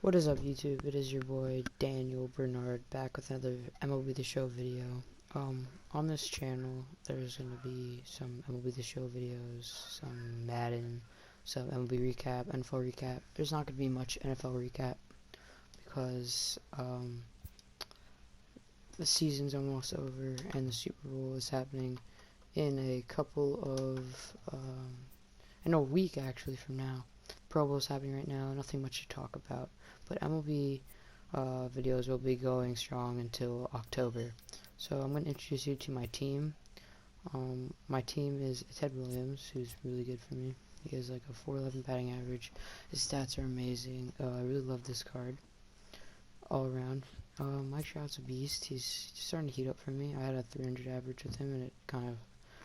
What is up, YouTube? It is your boy Daniel Bernard back with another MLB the Show video. On this channel there's gonna be some MLB the Show videos, some Madden, some MLB recap, NFL recap. There's not gonna be much NFL recap because the season's almost over and the Super Bowl is happening in a couple of in a week actually from now. Pro Bowl is happening right now, nothing much to talk about. But MLB videos will be going strong until October. So I'm going to introduce you to my team. My team is Ted Williams, who's really good for me. He has like a .411 batting average. His stats are amazing. I really love this card all around. Mike Trout's a beast. He's starting to heat up for me. I had a 300 average with him, and it kind of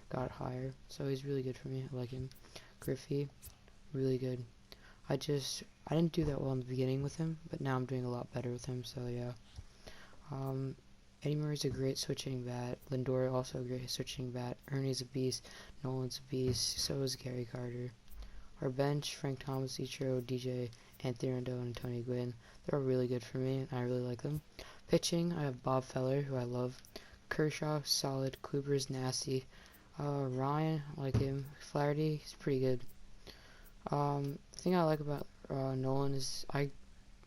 got higher. So he's really good for me. I like him. Griffey, really good. I didn't do that well in the beginning with him, but now I'm doing a lot better with him, so yeah. Eddie Murray's a great switching bat. Lindor also a great switching bat. Ernie's a beast. Nolan's a beast. So is Gary Carter. Our bench, Frank Thomas, Ichiro, DJ, Anthony Rendon, and Tony Gwynn. They're all really good for me, and I really like them. Pitching, I have Bob Feller, who I love. Kershaw, solid. Kluber's nasty. Ryan, I like him. Flaherty, he's pretty good. The thing I like about Nolan is I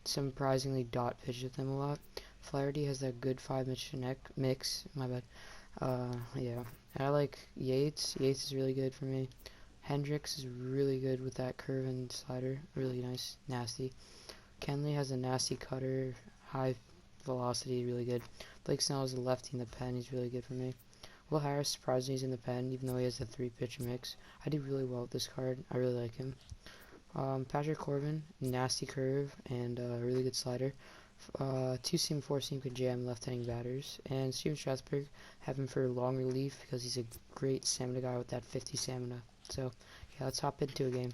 surprisingly dot pitch with him a lot. Flaherty has that good 5-inch mix. My bad. Yeah. And I like Yates. Yates is really good for me. Hendricks is really good with that curve and slider. Really nice. Nasty. Kenley has a nasty cutter. High velocity. Really good. Blake Snell is a lefty in the pen. He's really good for me. Will Harris, surprisingly, he's in the pen, even though he has a 3-pitch mix. I do really well with this card. I really like him. Patrick Corbin, nasty curve and really good slider. 2-seam, 4-seam can jam left-handing batters. And Steven Strasburg, have him for long relief because he's a great stamina guy with that 50 stamina. So, yeah, let's hop into a game.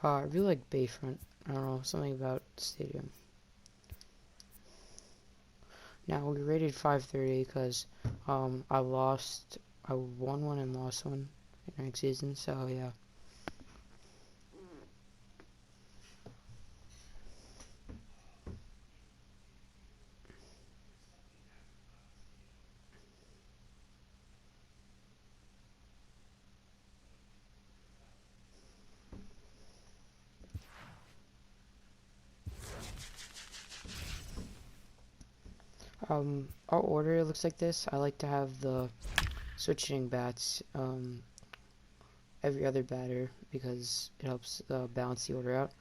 I really like Bayfront. I don't know, something about the stadium. Now we rated 530 because I won one and lost one in next season, so yeah. Our order looks like this. I like to have the switching bats every other batter because it helps balance the order out.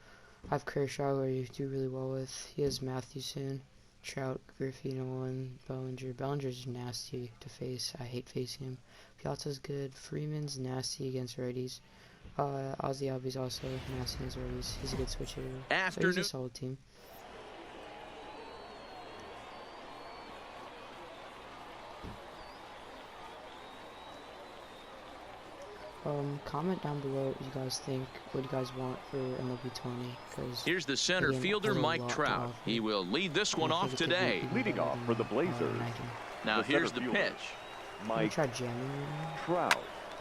I have Kershaw, who I do really well with. He has Mathewson, Trout, Griffey, Nolan, Bellinger. Bellinger's nasty to face. I hate facing him. Piazza's good. Freeman's nasty against righties. Ozzy Albies also nasty against righties. He's a good switch hitter. So he's a solid team. Comment down below what you guys think, what you guys want for MLB 20. Here's the center fielder, Mike Trout. He will lead this one off today. Leading off for the Blazers. Now here's the pitch. Mike Trout.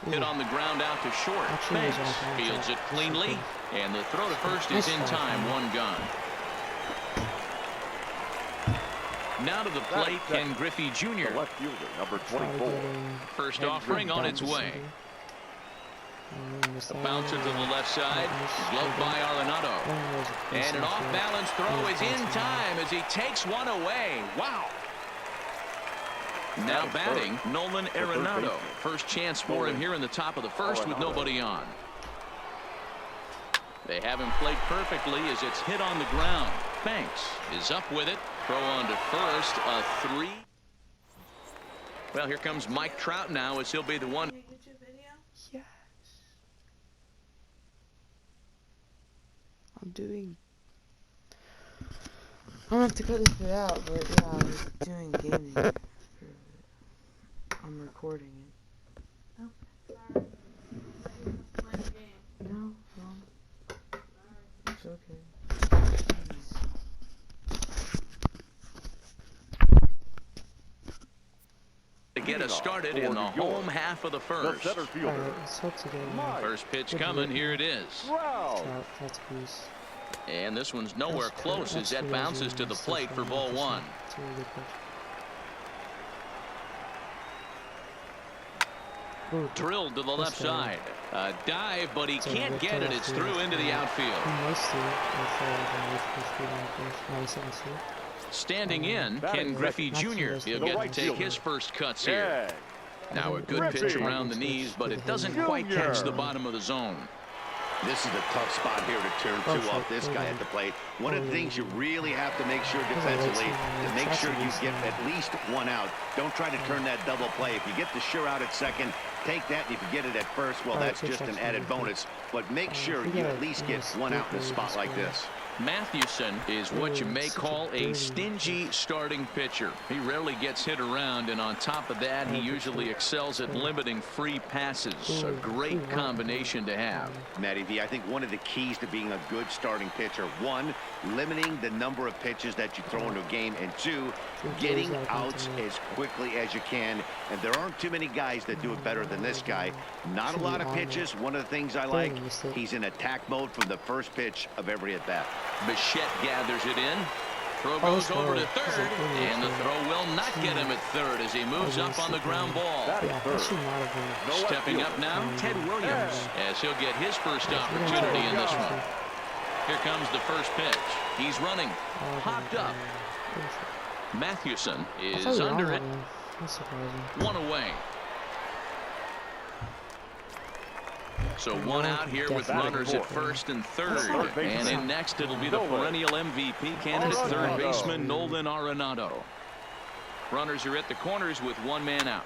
Hit on the ground out to short. Banks fields it cleanly, and the throw to first is in time. One gone. Now to the plate, Ken Griffey Jr. The left fielder, number 24. First offering on its way. A bouncer to the left side, gloved by Arenado. And an off-balance throw is in time as he takes one away. Wow. Now batting, Nolan Arenado. First chance for him here in the top of the first with nobody on. They have him played perfectly as it's hit on the ground. Banks is up with it. Throw on to first, a 3. Well, here comes Mike Trout now as he'll be the one. Yes. I'm doing. I don't have to cut this bit out, but yeah, I was doing gaming. I'm recording it. Oh, sorry. Playing a game. No, it's okay. to get us started in the home half of the first. The center fielder. First pitch coming. Here it is. That's a piece. And this one's nowhere close as that bounces to the plate for ball one. Drilled to the left side. A dive, but he can't get it. It's through into the outfield. Standing in, Ken Griffey Jr. He'll get to take his first cuts here. Now a good pitch around the knees, but it doesn't quite catch the bottom of the zone. This is a tough spot here to turn two off this guy at the plate. One of the things you really have to make sure defensively to make sure you get at least one out. Don't try to turn that double play. If you get the sure out at second, take that, and if you get it at first, well, that's just an added bonus. But make sure you at least get one out in a spot like this. Mathewson is what you may call a stingy starting pitcher. He rarely gets hit around, and on top of that, he usually excels at limiting free passes. A great combination to have. Matty V, I think one of the keys to being a good starting pitcher, one, limiting the number of pitches that you throw into a game, and two, getting outs as quickly as you can. And there aren't too many guys that do it better than this guy. Not a lot of pitches. One of the things I like, he's in attack mode from the first pitch of every at-bat. Bichette gathers it in. Throw goes over to third, and the throw will not get him at third as he moves up on the ground ball. Stepping up now, Ted Williams, as he'll get his first opportunity in this one. Here comes the first pitch. He's running, popped up. Mathewson is under it. One away. So one out here with runners at first and third. And in next, it'll be the perennial MVP candidate, third baseman Nolan Arenado. Runners are at the corners with one man out.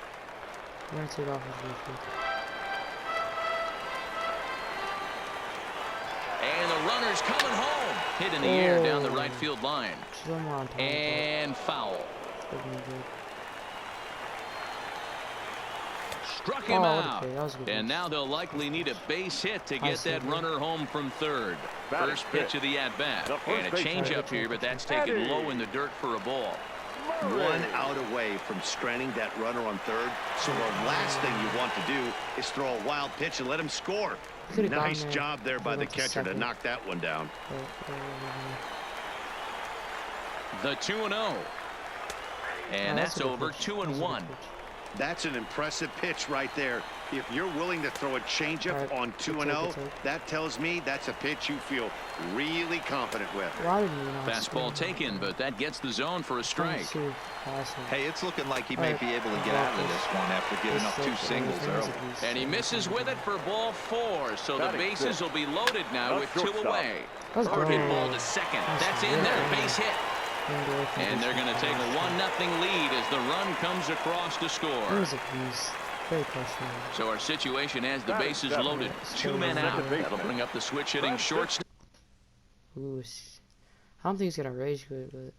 And the runner's coming home. Hit in the air down the right field line. And foul. Struck him out. And now they'll likely need a base hit to get that runner home from third. First pitch of the at-bat. And a changeup here, but that's taken low in the dirt for a ball. One out away from stranding that runner on third. So the last thing you want to do is throw a wild pitch and let him score. Nice job there by the catcher to knock that one down. The 2-0. And that's over. 2-1. That's an impressive pitch right there. If you're willing to throw a changeup on 2-0, that tells me that's a pitch you feel really confident with. Fastball taken, but that gets the zone for a strike. Hey, it's looking like he may be able to get out of this one after giving up two singles early. And he misses with it for ball four, so the bases will be loaded now with two away. Hard hit ball to second. That's in there, base hit. And they're going to take a 1-0 lead as the run comes across to score. So our situation has the bases loaded. Two men out. That'll bring up the switch hitting shortstop. Ooh, I don't think he's going to rage with it, but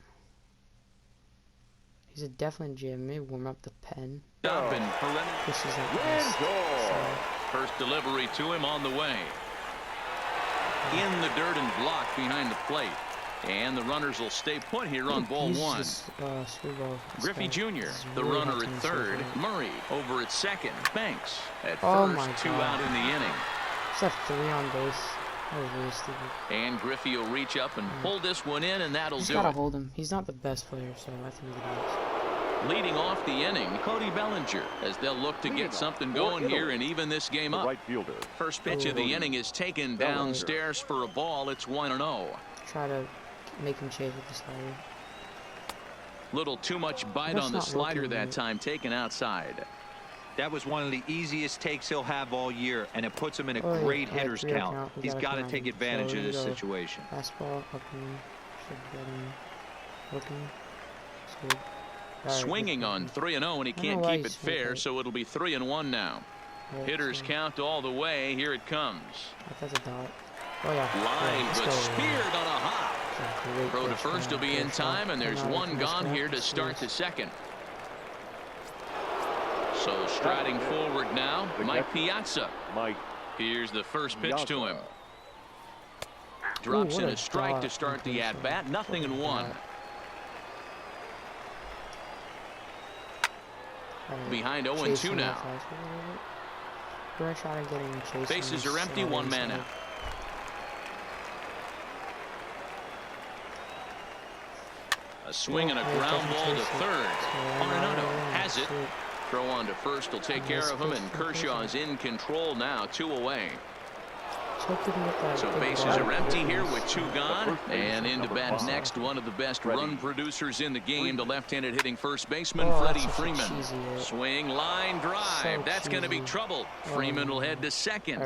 he's a definitely gym. Maybe warm up the pen. This is First delivery to him on the way. In the dirt and blocked behind the plate. And the runners will stay put here on ball one. Griffey Jr., the runner at third. Murray over at second. Banks at first. Two out in the inning. Just have 3 on base. That was really stupid. And Griffey will reach up and pull this one in, and that'll do it. He's got to hold him. He's not the best player, so I think he can. Leading off the inning, Cody Bellinger, as they'll look to get something going here and even this game up. First pitch of the inning is taken downstairs for a ball. It's 1-0. Try to make him chase with the slider. Little too much bite on the slider that time, taken outside. That was one of the easiest takes he'll have all year, and it puts him in a great hitter's count. He's got to take advantage of this situation. Fastball up and should get him looking. Swinging on 3-0, and he can't keep it fair, so it'll be 3-1 now. Hitters count all the way. Here it comes. That's a dot. Oh yeah. Line, but speared on a hop. Throw to first will be in time, and there's one gone here to start the second. So striding forward now, Mike Piazza. Here's the first pitch to him. Drops in a strike to start the at-bat. 0-1. Behind 0-2 now. Bases are empty, one man out. A swing and a ground ball to third. Arenado has it. Throw on to first will take care of him, and Kershaw is in control now, 2 away. So bases are empty here with 2 gone. And into bat next, one of the best run producers in the game, the left-handed hitting first baseman, Freddie Freeman. Swing, line, drive. That's going to be trouble. Freeman will head to second.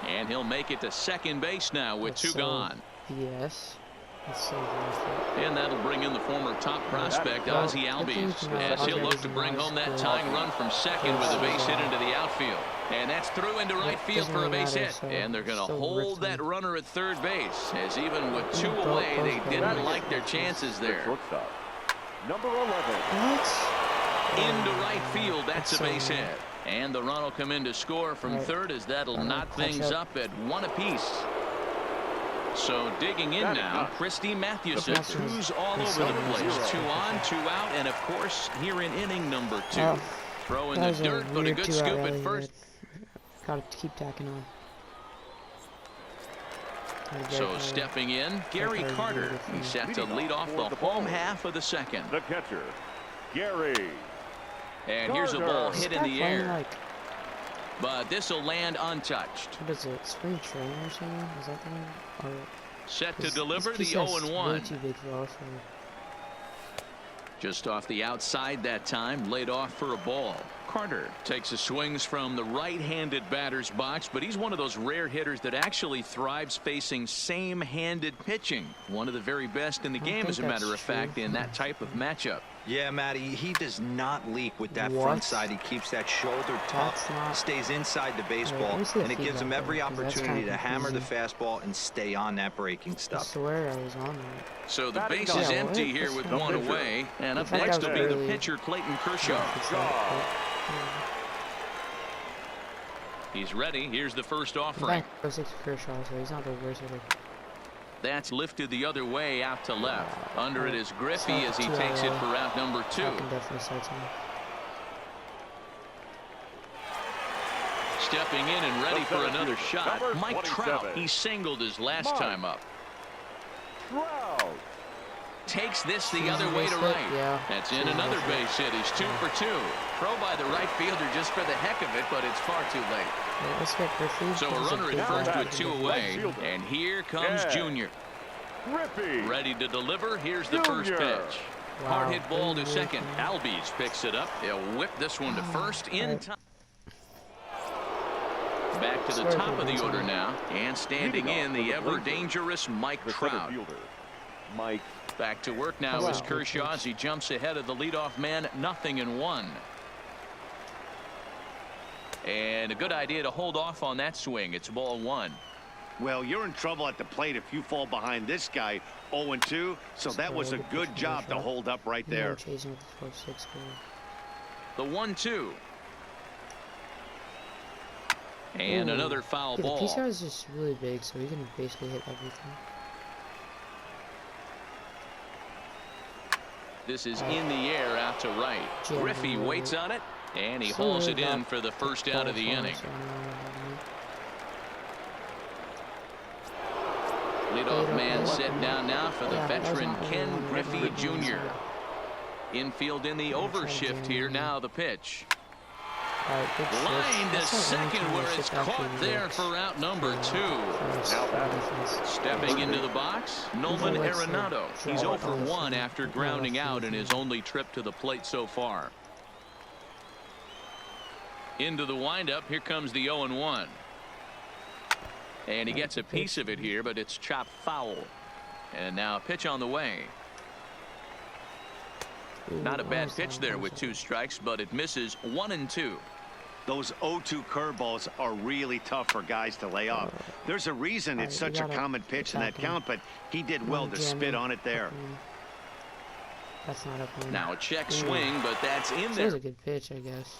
And he'll make it to second base now with 2 gone. Yes. And that'll bring in the former top prospect, Ozzie Albies, as he'll look to bring home that tying run from second with a base hit into the outfield. And that's through into right field for a base hit. And they're going to hold that runner at third base, as even with 2 away, they didn't like their chances there. Number 11. Into right field, that's a base hit. And the run will come in to score from third, as that'll knot things up at 1 apiece. So digging in now, Christy Mathewson, who's all over the place. 2 on, 2 out, and of course here in inning number 2. Throw in the dirt, but a good scoop at first. Gotta keep tacking on. So stepping in, Gary Carter. He's set to lead off the home half of the second. The catcher, Gary. And here's a ball hit in the air. But this will land untouched. What is it? Spring training or something? Is that the one? Or set to deliver the 0-1. Too big for us, just off the outside that time, laid off for a ball. Carter takes his swings from the right-handed batter's box, but he's one of those rare hitters that actually thrives facing same-handed pitching. One of the very best in the game, as a matter of fact, in that type of matchup. Yeah, Matty, he does not leak with that front side. He keeps that shoulder tough, stays inside the baseball, and it gives him every opportunity to hammer the fastball and stay on that breaking stuff. I swear I was on that. So the base is empty here with 1 away, and up next will be the pitcher, Clayton Kershaw. He's ready. Here's the first offering. Kershaw, so he's not the worst hitter. That's lifted the other way out to left. Under it is Griffey as he takes it for out number 2. Stepping in and ready for another shot, Mike Trout. He singled his last time up. Takes this the other way to right. That's in another base hit. He's 2 for 2. Throw by the right fielder just for the heck of it, but it's far too late. So a runner at first with 2 away, and here comes Junior. Ready to deliver. Here's the first pitch. Hard hit ball to second. Albies picks it up. He'll whip this one to first in time. Back to the top of the order now, and standing in the ever dangerous Mike Trout. Back to work now is Kershaw as he jumps ahead of the leadoff man, 0-1. And a good idea to hold off on that swing. It's ball 1. Well, you're in trouble at the plate if you fall behind this guy 0-2, so that was a good job to hold up right there. The 1-2. And another foul ball. The piece is just really big, so he can basically hit everything. This is in the air out to right. Griffey waits on it, and he hauls it in for the first out of the inning. Leadoff man set down now for the veteran Ken Griffey Jr. Infield in the overshift here now, the pitch. Line to second where it's caught there for out number 2. Stepping into the box, Nolan Arenado. He's 0 for 1 after grounding out in his only trip to the plate so far. Into the windup, here comes the 0-1. And he gets a piece of it here, but it's chopped foul. And now a pitch on the way. Not a bad pitch there with 2 strikes, but it misses 1-2. Those 0-2 curveballs are really tough for guys to lay off. There's a reason it's such a common pitch in that count, but he did well to spit on it there. That's not up. Now a check swing, but that's in there. That was a good pitch, I guess.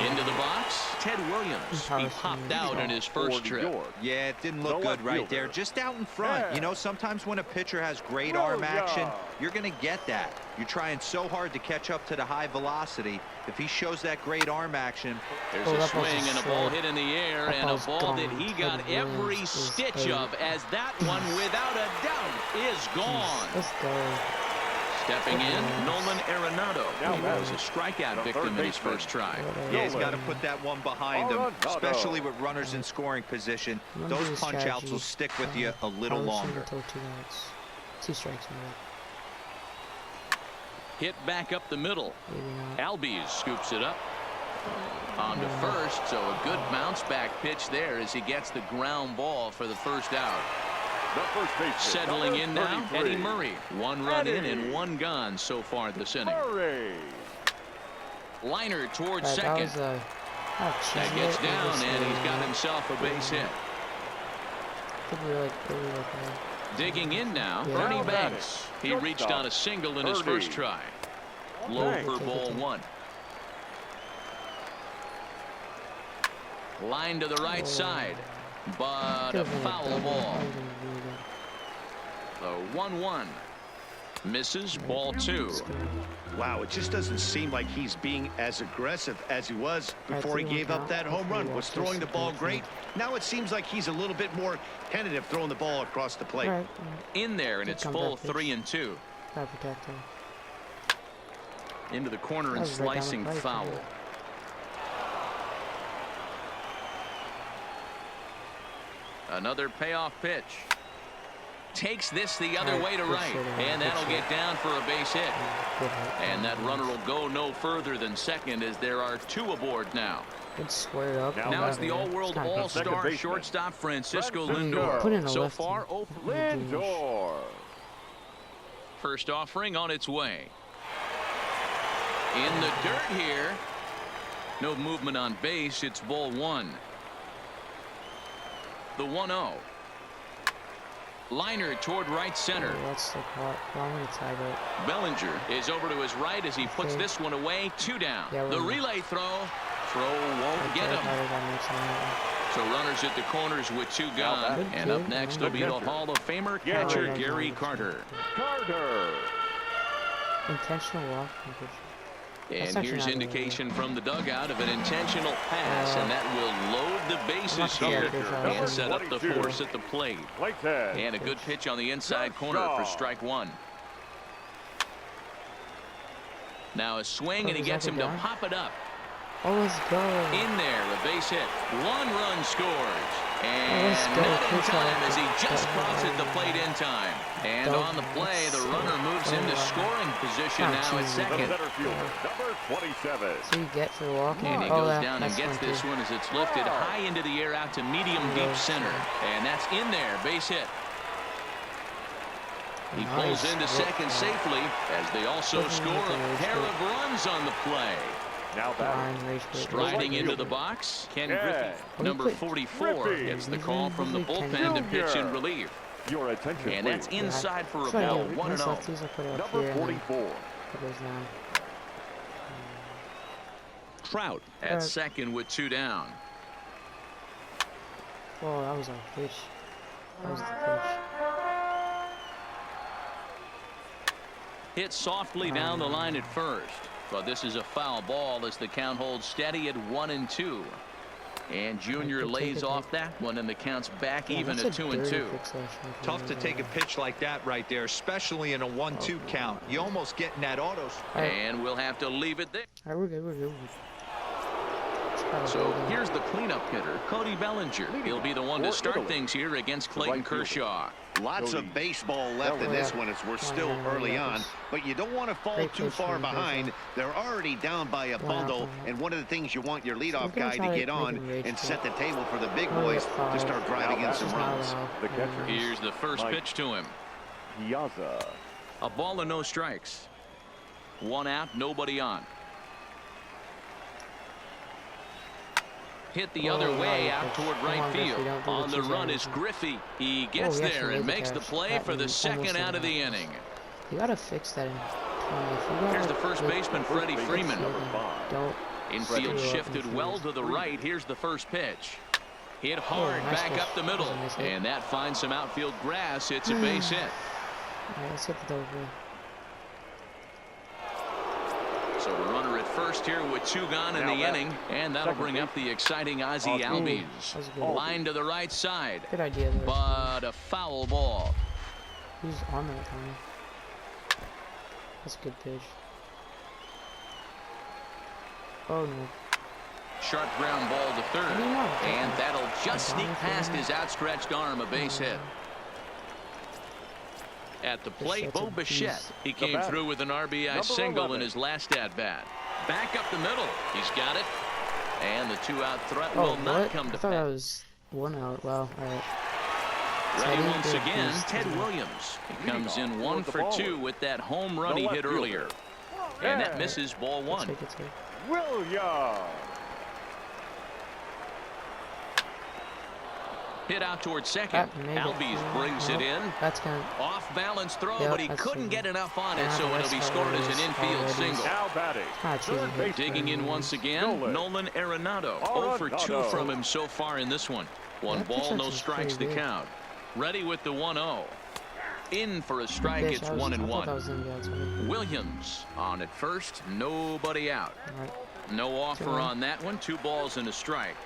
Into the box, Ted Williams. He popped out in his first trip. Yeah, it didn't look good right there. Just out in front. You know, sometimes when a pitcher has great arm action, you're going to get that. You're trying so hard to catch up to the high velocity. If he shows that great arm action. There's a swing and a ball hit in the air, and a ball that he got every stitch of, as that one, without a doubt, is gone. Let's go. Stepping in, Nolan Arenado. He was a strikeout victim in his first try. Yeah, he's got to put that one behind him, especially with runners in scoring position. Those punch-outs will stick with you a little longer. 2 strikes. Hit back up the middle. Albies scoops it up. On to first, so a good bounce-back pitch there as he gets the ground ball for the first out. Settling in now, Eddie Murray. 1 run in and 1 gone so far this inning. Liner towards second. That gets down, and he's got himself a base hit. Digging in now, Bernie Banks. He reached on a single in his first try. Low for ball 1. Line to the right side, but a foul ball. The 1-1 misses, ball 2. Wow, it just doesn't seem like he's being as aggressive as he was before he gave up that home run. Was throwing the ball great. Now it seems like he's a little bit more tentative throwing the ball across the plate. In there, and it's full 3-2. Into the corner and slicing foul. Another payoff pitch. Takes this the other way to right, and that'll get down for a base hit. And that runner will go no further than second, as there are 2 aboard now. It's squared up. Now it's the all-world all-star shortstop Francisco Lindor. So far, Lindor. First offering on its way. In the dirt here. No movement on base. It's ball 1. The 1-0. Liner toward right center. Bellinger is over to his right as he puts this one away. 2 down. The relay throw. Throw won't get him. So runners at the corners with 2 gone. And up next will be the Hall of Famer catcher Gary Carter. Intentional walk. And here's indication from the dugout of an intentional pass, and that will load the bases here and set up the force at the plate. And a good pitch on the inside corner for strike 1. Now a swing, and he gets him to pop it up. Oh, let's go. In there, a base hit. 1 run scores. And not in time as he just crosses the plate in time. And on the play, the runner moves into scoring position now at second. Number 27. So you get for walking. And he goes down and gets this one as it's lifted high into the air out to medium deep center. And that's in there, base hit. He pulls into second safely as they also score a pair of runs on the play. Now striding into the box, Ken Griffey, number 44, gets the call from the bullpen to pitch in relief. Your attention, and that's inside for a ball, 1-0. Number 44. Trout at second with 2 down. Oh, that was a pitch. That was the pitch. Hit softly down the line at first. But this is a foul ball as the count holds steady at 1-2. And Junior lays off that one, and the count's back even at 2-2. Tough to take a pitch like that right there, especially in a 1-2 count. You almost get in that auto. And we'll have to leave it there. All right, we're good. So here's the cleanup hitter, Cody Bellinger. He'll be the one to start things here against Clayton Kershaw. Lots of baseball left in this one as we're still early on, but you don't want to fall too far behind. They're already down by a bundle, and one of the things you want your leadoff guy to get on and set the table for the big boys to start driving in some runs. Here's the first pitch to him. A ball and no strikes. 1 out, nobody on. Hit the other way out toward right field. On the run is Griffey. He gets there and makes the play for the second out of the inning. You gotta fix that in 20. Here's the first baseman, Freddie Freeman. Infield shifted well to the right. Here's the first pitch. Hit hard back up the middle. And that finds some outfield grass. It's a base hit. All right, let's hit the double. So a runner at first here with 2 gone in the inning. And that'll bring up the exciting Ozzie Albies. Line to the right side. Good idea there. But a foul ball. He's on that time. That's a good pitch. Oh no. Sharp ground ball to third. And that'll just sneak past his outstretched arm. A base hit. At the plate, Bo Bichette. He came through with an RBI single in his last at-bat. Back up the middle. He's got it. And the 2-out threat will not come to I thought that pass. was 1 out. Wow. All right. Ready once again, Ted Williams. He comes in 1 for 2 with that home run he hit earlier. And that misses ball 1. Williams. Hit out towards second. Albies brings it in. That's kind of off balance throw, but he couldn't get enough on it, so it'll be scored as an infield single. Now batting. Digging in once again, Nolan Arenado. 0 for 2 from him so far in this one. 1 ball, no strikes to count. Ready with the 1-0. In for a strike, it's 1-1. Williams on at first, nobody out. No offer on that one. 2 balls and a strike.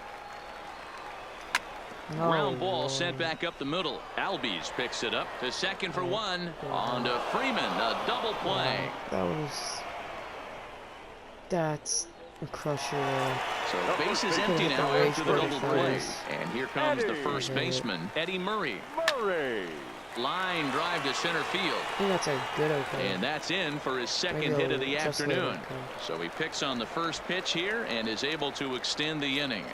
Ground ball sent back up the middle. Albies picks it up to second for 1. On to Freeman, a double play. That's a crusher. So base is empty now after the double play. And here comes the first baseman, Eddie Murray. Line drive to center field. I think that's a good okay. And that's in for his second hit of the afternoon. So he picks on the first pitch here and is able to extend the inning.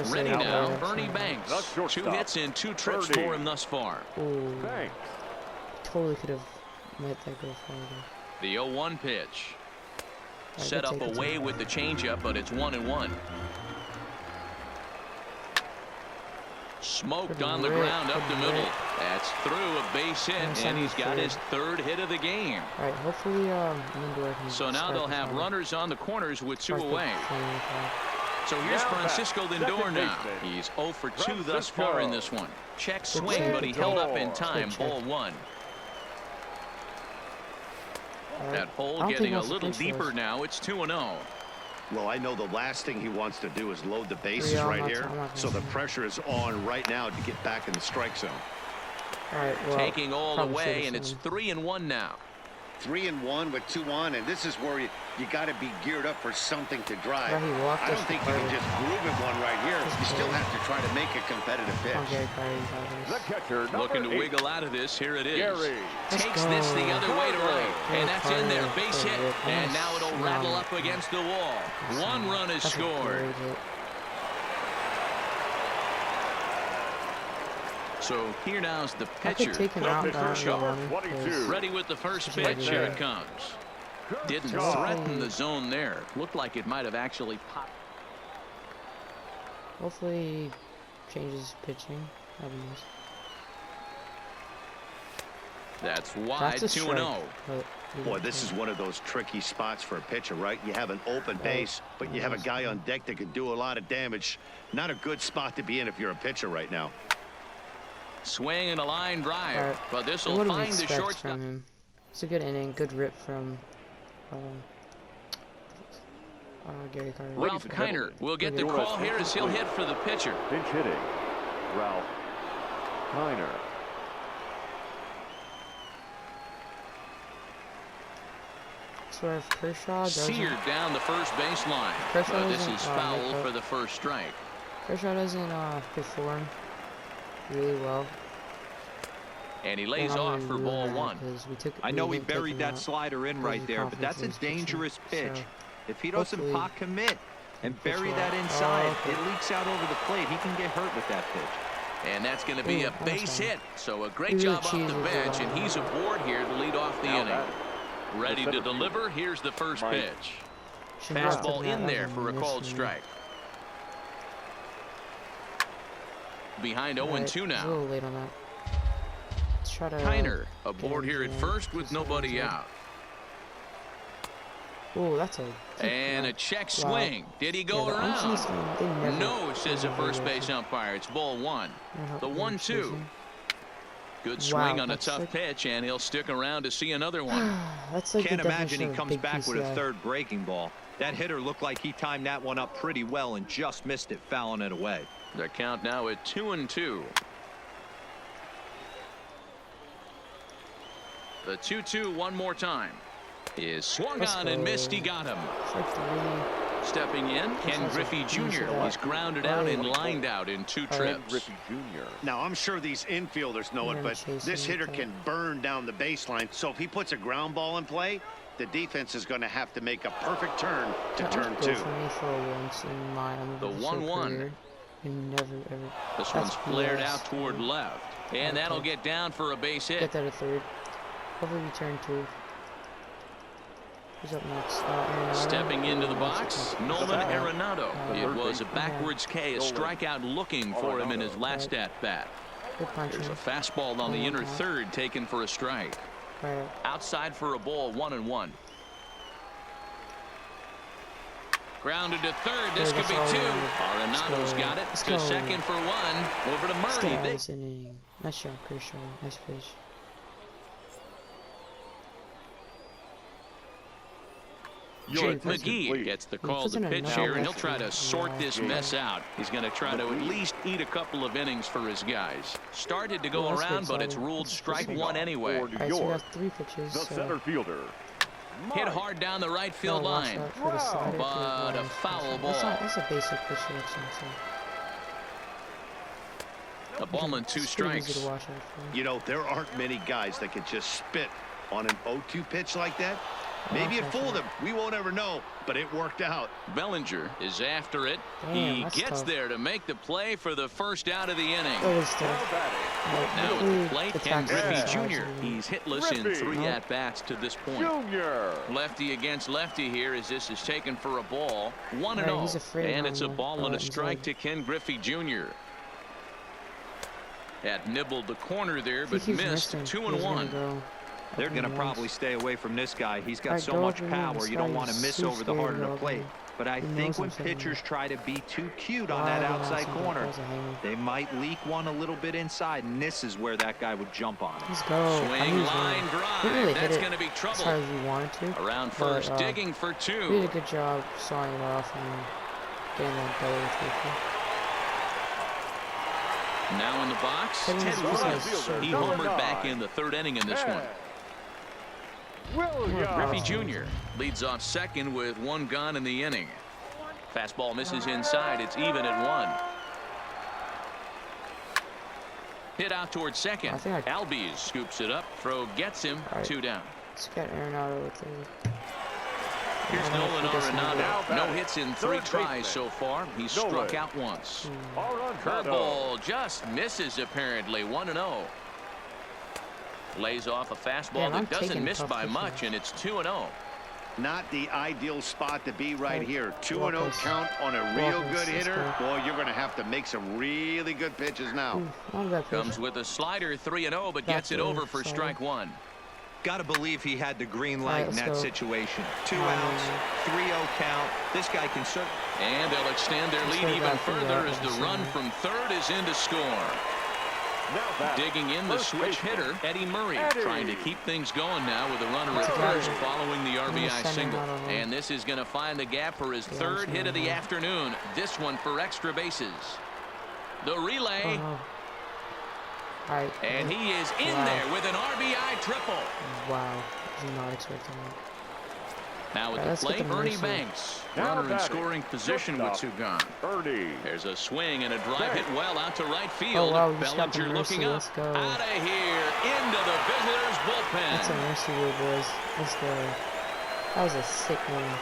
Ready now, Bernie Banks. 2 hits in 2 trips for him thus far. Ooh. Totally could have let that go farther. The 0-1 pitch. Set up away with the changeup, but it's 1-1. Smoked on the ground up the middle. That's through a base hit, and he's got his 3rd hit of the game. All right, hopefully Lindor can. So now they'll have runners on the corners with 2 away. So here's Francisco Lindor now. He's 0 for 2 thus far in this one. Check swing, but he held up in time. Ball 1. That hole getting a little deeper now. It's 2-0. Well, I know the last thing he wants to do is load the bases right here. So the pressure is on right now to get back in the strike zone. All right, well, taking all the way, and it's 3-1 now. 3-1 with 2 on, and this is where you got to be geared up for something to drive. Yeah, I don't think you can just groove it one right here. You still have to try to make a competitive pitch. The catcher, looking to wiggle out of this. Here it is. Takes this the other way to right, and that's in there. Base hit, and now it'll rattle up against the wall. 1 run is scored. So here now's the pitcher. Ready with the first pitch. Here it comes. Didn't threaten the zone there. Looked like it might have actually popped. Hopefully he changes pitching. That'd be nice. That's wide. 2-0. Boy, this is one of those tricky spots for a pitcher, right? You have an open base, but you have a guy on deck that can do a lot of damage. Not a good spot to be in if you're a pitcher right now. Swing and a line drive, but this will find the shortstop. It's a good inning, good rip from Gary Carter. Ralph Kiner will get the call here as he'll hit for the pitcher. Pinch hitting, Ralph Kiner. So if Kershaw seared down the first baseline, but this is foul for the first strike. Kershaw doesn't perform really well. And he lays off for ball 1. I know he buried that slider in right there, but that's a dangerous pitch. If he doesn't pot commit and bury that inside, it leaks out over the plate. He can get hurt with that pitch. And that's going to be a base hit. So a great job off the bench, and he's aboard here to lead off the inning. Ready to deliver. Here's the first pitch. Fastball in there for a called strike. Behind 0-2 now. A little late on that. Kiner aboard here at first with nobody out. Oh, that's a... And a check swing. Did he go around? No, says the first base umpire. It's ball 1. The 1-2. Good swing on a tough pitch, and he'll stick around to see another one. That's like Can't imagine he comes back with a third breaking ball. That hitter looked like he timed that one up pretty well and just missed it, fouling it away. The count now at 2-2. The 2-2 one more time. Is swung on and missed. He got him. Stepping in, Ken Griffey Jr. was grounded out and lined out in 2 trips. Griffey Jr. Now, I'm sure these infielders know it, but this hitter can burn down the baseline. So if he puts a ground ball in play, the defense is going to have to make a perfect turn to turn 2. The 1-1. This one's flared out toward left. And that'll get down for a base hit. Get that a third. Hopefully we turn 2. Who's up next? Stepping into the box, Nolan Arenado. It was a backwards K, a strikeout looking for him in his last at-bat. There's a fastball on the inner third taken for a strike. Outside for a ball, 1-1. Grounded to third. This could be 2. Arenado's got it. To second for 1. Over to Murray. Nice shot, Kershaw. Nice pitch. Jake McGee gets the call to pitch here, and he'll try to sort this mess out. He's going to try to at least eat a couple of innings for his guys. Started to go around, but it's ruled strike 1 anyway. Alright, so we have 3 pitches. The center fielder. Hit hard down the right field line, but a foul ball. That's a basic pitch. A ball and 2 strikes. You know, there aren't many guys that can just spit on an 0-2 pitch like that. Maybe it fooled him. We won't ever know, but it worked out. Bellinger is after it. He gets there to make the play for the first out of the inning. Now at the plate, Ken Griffey Jr. He's hitless in 3 at-bats to this point. Lefty against lefty here as this is taken for a ball. 1-0. And it's a ball and a strike to Ken Griffey Jr. Had nibbled the corner there, but missed. 2-1. They're going to probably stay away from this guy. He's got so much power, you don't want to miss over the heart of the plate. But I think when pitchers try to be too cute on that outside corner, they might leak one a little bit inside, and this is where that guy would jump on it. Let's go. Swing, line, drive. That's going to be trouble. As hard as we wanted to. Around first, digging for 2. We did a good job sawing it off and getting that belly. Now in the box, Ted Williams. He homered back in the 3rd inning in this one. Griffey Jr. leads off second with 1 gone in the inning. Fastball misses inside. It's even at 1. Hit out towards second. Albies scoops it up. Throw gets him. 2 down. Let's get Arenado with it. Here's Nolan Arenado. No hits in 3 tries so far. He's struck out once. Curveball just misses apparently. 1-0. Lays off a fastball that doesn't miss by much, and it's 2-0. Not the ideal spot to be right here. 2-0 count on a real good hitter. Boy, you're going to have to make some really good pitches now. Comes with a slider, 3-0, but gets it over for strike 1. Got to believe he had the green light in that situation. 2 outs, 3-0 count. This guy can serve. And they'll extend their lead even further as the run from third is in to score. Digging in the switch hitter, Eddie Murray, trying to keep things going now with a runner at first following the RBI single. And this is going to find the gap for his 3rd hit of the afternoon. This one for extra bases. The relay. And he is in there with an RBI triple. Wow. Did not expecting that. Now at the plate, Ernie Banks. Runner in scoring position with 2 gone. There's a swing and a drive hit well out to right field. Bellinger looking up. Out of here into the visitors' bullpen. That's a mercy rule, boys. Let's go. That was a sick one.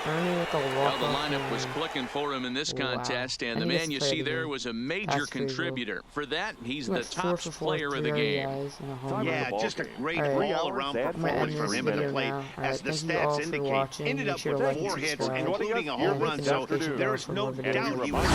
Ernie with the walk. The lineup was clicking for him in this contest, and the man you see there was a major contributor. For that, he's the top player of the game. Yeah, just a great all-around performance for him at the plate. As the stats indicate, ended up with 4 hits, including a home run, so there is no doubt he was